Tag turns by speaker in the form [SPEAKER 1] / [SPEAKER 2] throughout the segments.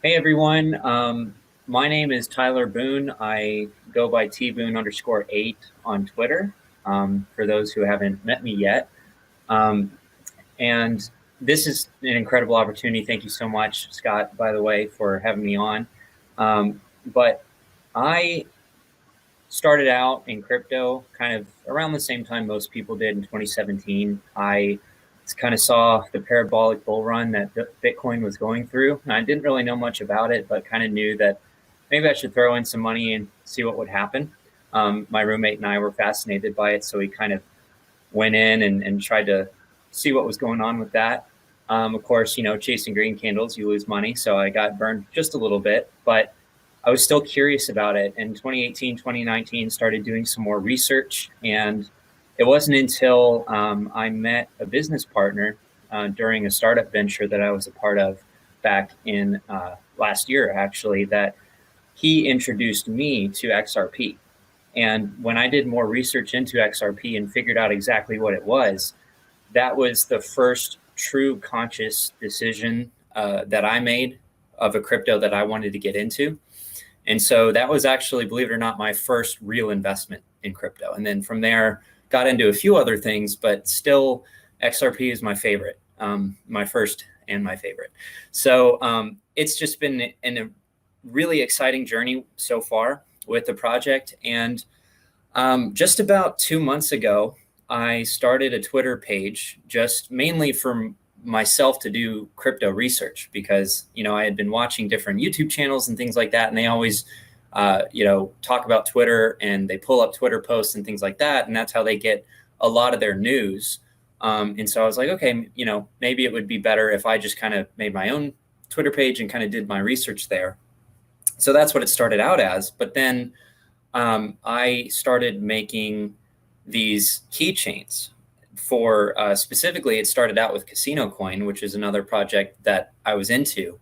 [SPEAKER 1] Hey everyone, my name is Tyler Boone. I go by tboone_8 on Twitter, for those who haven't met me yet. Um, and this is an incredible opportunity. Thank you so much, Scott, by the way, for having me on. But I started out in crypto kind of around the same time most people did in 2017. I kind of saw the parabolic bull run that Bitcoin was going through. And I didn't really know much about it, but kind of knew that maybe I should throw in some money and see what would happen. My roommate and I were fascinated by it, so we kind of went in and tried to see what was going on with that. Of course, chasing green candles, you lose money. So I got burned just a little bit, but I was still curious about it. In 2018, 2019, started doing some more research. And it wasn't until I met a business partner during a startup venture that I was a part of back in last year, actually, that he introduced me to XRP. And when I did more research into XRP and figured out exactly what it was, that was the first true conscious decision that I made of a crypto that I wanted to get into. And so that was actually, believe it or not, my first real investment in crypto. And then from there, got into a few other things, but still XRP is my favorite, my first and my favorite. So it's just been a really exciting journey so far with the project. And just about 2 months ago, I started a Twitter page just mainly for myself to do crypto research because, I had been watching different YouTube channels and things like that. And they always, talk about Twitter and they pull up Twitter posts and things like that. And that's how they get a lot of their news. And so I was like, okay, maybe it would be better if I just kind of made my own Twitter page and kind of did my research there. So that's what it started out as. But then I started making these keychains for specifically, it started out with Casino Coin, which is another project that I was into,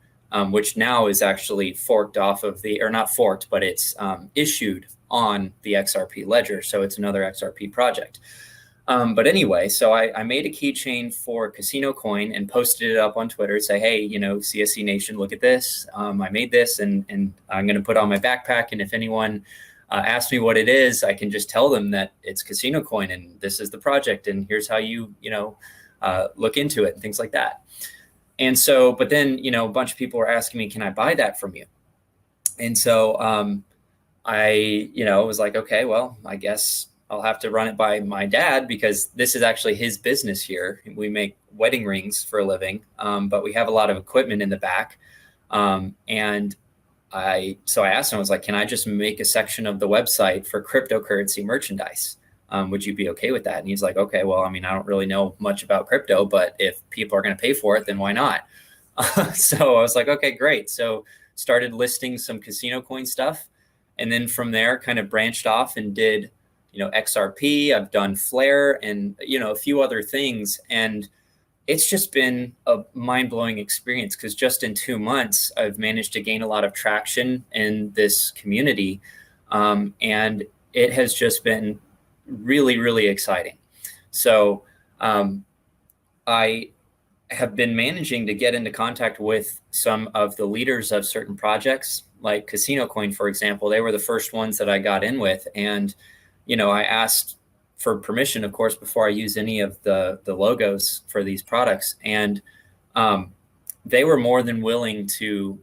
[SPEAKER 1] which now is actually forked off of or not forked, but it's issued on the XRP ledger. So it's another XRP project. But anyway, so I made a keychain for Casino Coin and posted it up on Twitter, say, hey, CSC Nation, look at this. I made this and I'm going to put it on my backpack. And if anyone asks me what it is, I can just tell them that it's Casino Coin and this is the project and here's how you look into it and things like that. And so, but then, a bunch of people were asking me, can I buy that from you? And so I, was like, okay, well, I guess I'll have to run it by my dad because this is actually his business here. We make wedding rings for a living, but we have a lot of equipment in the back. And so I asked him, I was like, can I just make a section of the website for cryptocurrency merchandise? Would you be okay with that? And he's like, okay, well, I mean, I don't really know much about crypto, but if people are going to pay for it, then why not? So I was like, okay, great. So started listing some Casino Coin stuff. And then from there kind of branched off and did, XRP, I've done Flare and, a few other things. And it's just been a mind-blowing experience because just in 2 months, I've managed to gain a lot of traction in this community. And it has just been really, really exciting. So I have been managing to get into contact with some of the leaders of certain projects, like Casino Coin, for example. They were the first ones that I got in with. And, I asked for permission, of course, before I use any of the logos for these products. And they were more than willing to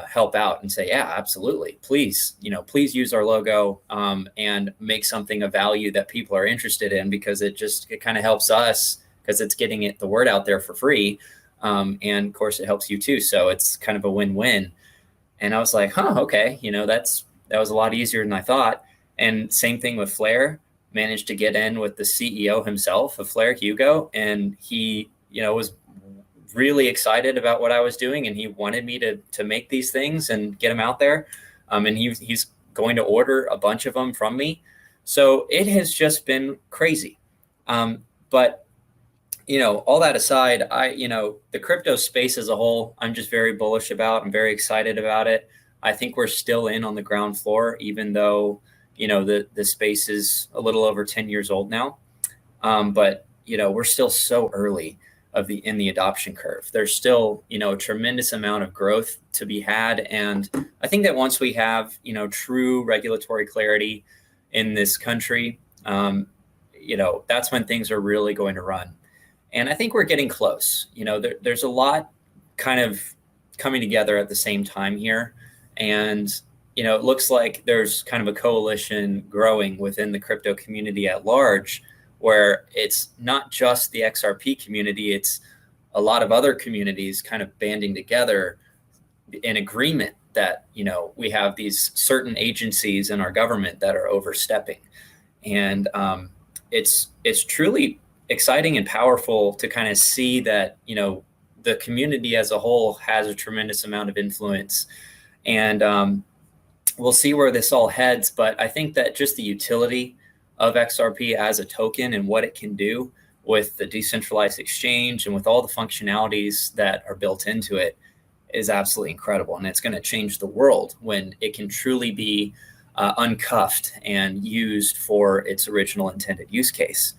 [SPEAKER 1] help out and say, yeah, absolutely. Please, please use our logo and make something of value that people are interested in because it kind of helps us because it's getting the word out there for free. And of course it helps you too. So it's kind of a win-win. And I was like, okay. That was a lot easier than I thought. And same thing with Flare. Managed to get in with the CEO himself of Flare, Hugo, and he, was really excited about what I was doing, and he wanted me to make these things and get them out there. And he's going to order a bunch of them from me. So it has just been crazy. But all that aside, the crypto space as a whole, I'm just very bullish about. I'm very excited about it. I think we're still in on the ground floor, even though the space is a little over 10 years old now. But, we're still so early. in the adoption curve. There's still, a tremendous amount of growth to be had. And I think that once we have, true regulatory clarity in this country, that's when things are really going to run. And I think we're getting close. There's a lot kind of coming together at the same time here. And, it looks like there's kind of a coalition growing within the crypto community at large, where it's not just the XRP community, it's a lot of other communities kind of banding together in agreement that, we have these certain agencies in our government that are overstepping. And it's truly exciting and powerful to kind of see that, the community as a whole has a tremendous amount of influence. And we'll see where this all heads. But I think that just the utility of XRP as a token and what it can do with the decentralized exchange and with all the functionalities that are built into it is absolutely incredible. And it's going to change the world when it can truly be uncuffed and used for its original intended use case.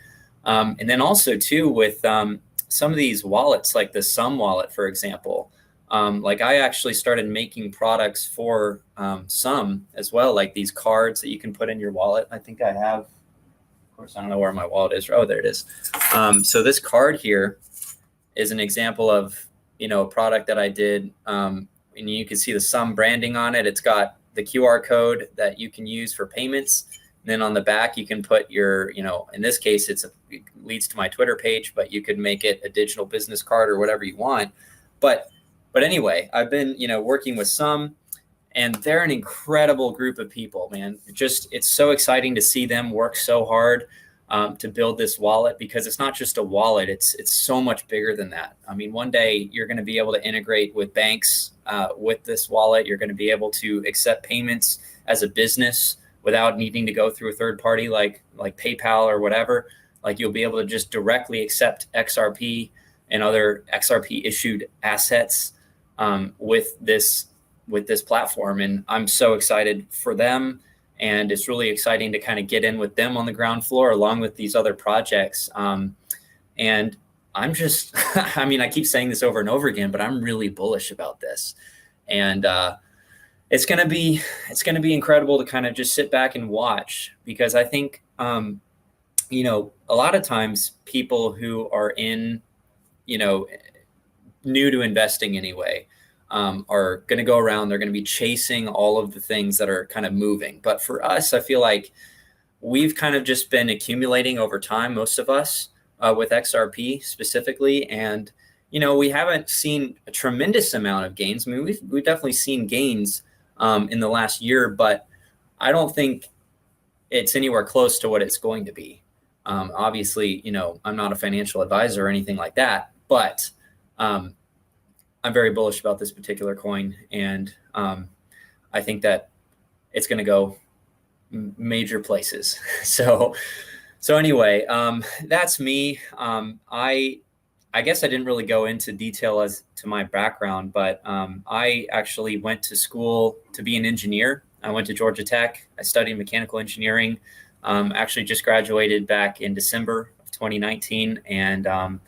[SPEAKER 1] And then also too, with some of these wallets, like the Sum wallet, for example, like I actually started making products for Sum as well, like these cards that you can put in your wallet. I think I have, of course, I don't know where my wallet is. Oh, there it is. So this card here is an example of, a product that I did. And you can see the Sum branding on it. It's got the QR code that you can use for payments. And then on the back, you can put your, in this case, it leads to my Twitter page, but you could make it a digital business card or whatever you want. But anyway, I've been, working with Sum, and they're an incredible group of people, man. It's so exciting to see them work so hard to build this wallet, because it's not just a wallet. It's so much bigger than that. I mean, one day you're going to be able to integrate with banks with this wallet. You're going to be able to accept payments as a business without needing to go through a third party like PayPal or whatever. Like, you'll be able to just directly accept XRP and other XRP issued assets with this platform. And I'm so excited for them. And it's really exciting to kind of get in with them on the ground floor along with these other projects. And I'm just, I keep saying this over and over again, but I'm really bullish about this. And it's going to be incredible to kind of just sit back and watch, because I think, a lot of times people who are in, new to investing anyway, are going to go around, they're going to be chasing all of the things that are kind of moving. But for us, I feel like we've kind of just been accumulating over time, most of us, with XRP specifically. And, we haven't seen a tremendous amount of gains. I mean, we've definitely seen gains in the last year, but I don't think it's anywhere close to what it's going to be. Obviously, I'm not a financial advisor or anything like that, but I'm very bullish about this particular coin. And I think that it's going to go major places. So anyway, that's me. I guess I didn't really go into detail as to my background, but I actually went to school to be an engineer. I went to Georgia Tech. I studied mechanical engineering. Actually just graduated back in December of 2019. And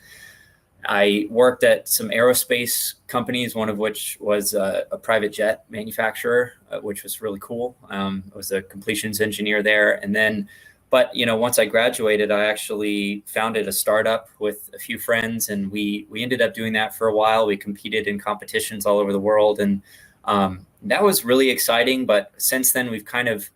[SPEAKER 1] I worked at some aerospace companies, one of which was a private jet manufacturer, which was really cool. I was a completions engineer there. And then, but, once I graduated, I actually founded a startup with a few friends, and we ended up doing that for a while. We competed in competitions all over the world. And that was really exciting. But since then, we've kind of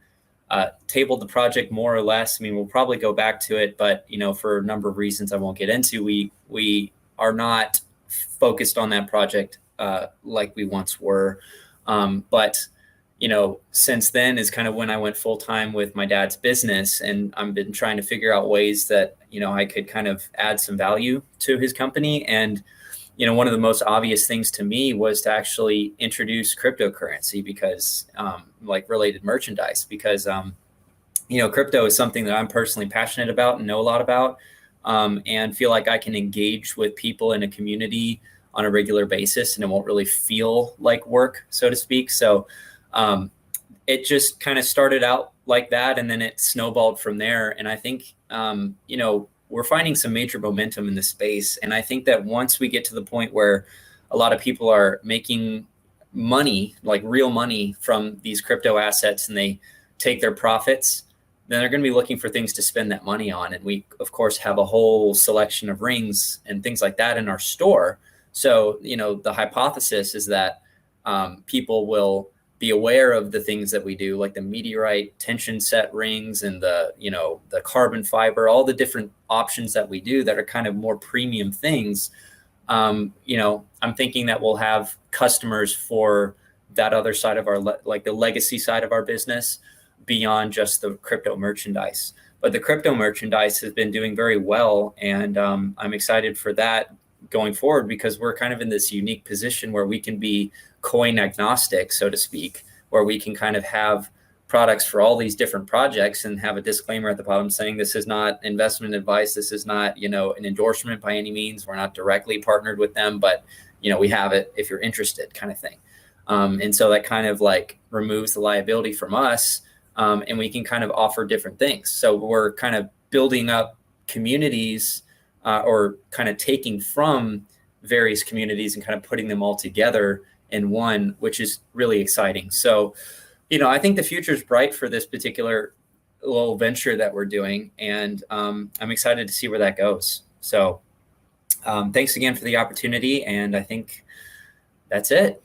[SPEAKER 1] tabled the project more or less. I mean, we'll probably go back to it, but, for a number of reasons I won't get into, we are not focused on that project like we once were. But, since then is kind of when I went full time with my dad's business, and I've been trying to figure out ways that, I could kind of add some value to his company. And, one of the most obvious things to me was to actually introduce cryptocurrency, because related merchandise, because, crypto is something that I'm personally passionate about and know a lot about. And feel like I can engage with people in a community on a regular basis, and it won't really feel like work, so to speak. So it just kind of started out like that, and then it snowballed from there. And I think, we're finding some major momentum in the space. And I think that once we get to the point where a lot of people are making money, like real money from these crypto assets, and they take their profits, then they're going to be looking for things to spend that money on. And we, of course, have a whole selection of rings and things like that in our store. So, the hypothesis is that people will be aware of the things that we do, like the meteorite tension set rings and the carbon fiber, all the different options that we do that are kind of more premium things. I'm thinking that we'll have customers for that other side of our, like the legacy side of our business, beyond just the crypto merchandise. But the crypto merchandise has been doing very well. And I'm excited for that going forward, because we're kind of in this unique position where we can be coin agnostic, so to speak, where we can kind of have products for all these different projects and have a disclaimer at the bottom saying this is not investment advice. This is not, an endorsement by any means. We're not directly partnered with them, but, we have it if you're interested, kind of thing. And so that kind of like removes the liability from us. And we can kind of offer different things. So we're kind of building up communities or kind of taking from various communities and kind of putting them all together in one, which is really exciting. So, I think the future is bright for this particular little venture that we're doing. And I'm excited to see where that goes. So thanks again for the opportunity. And I think that's it.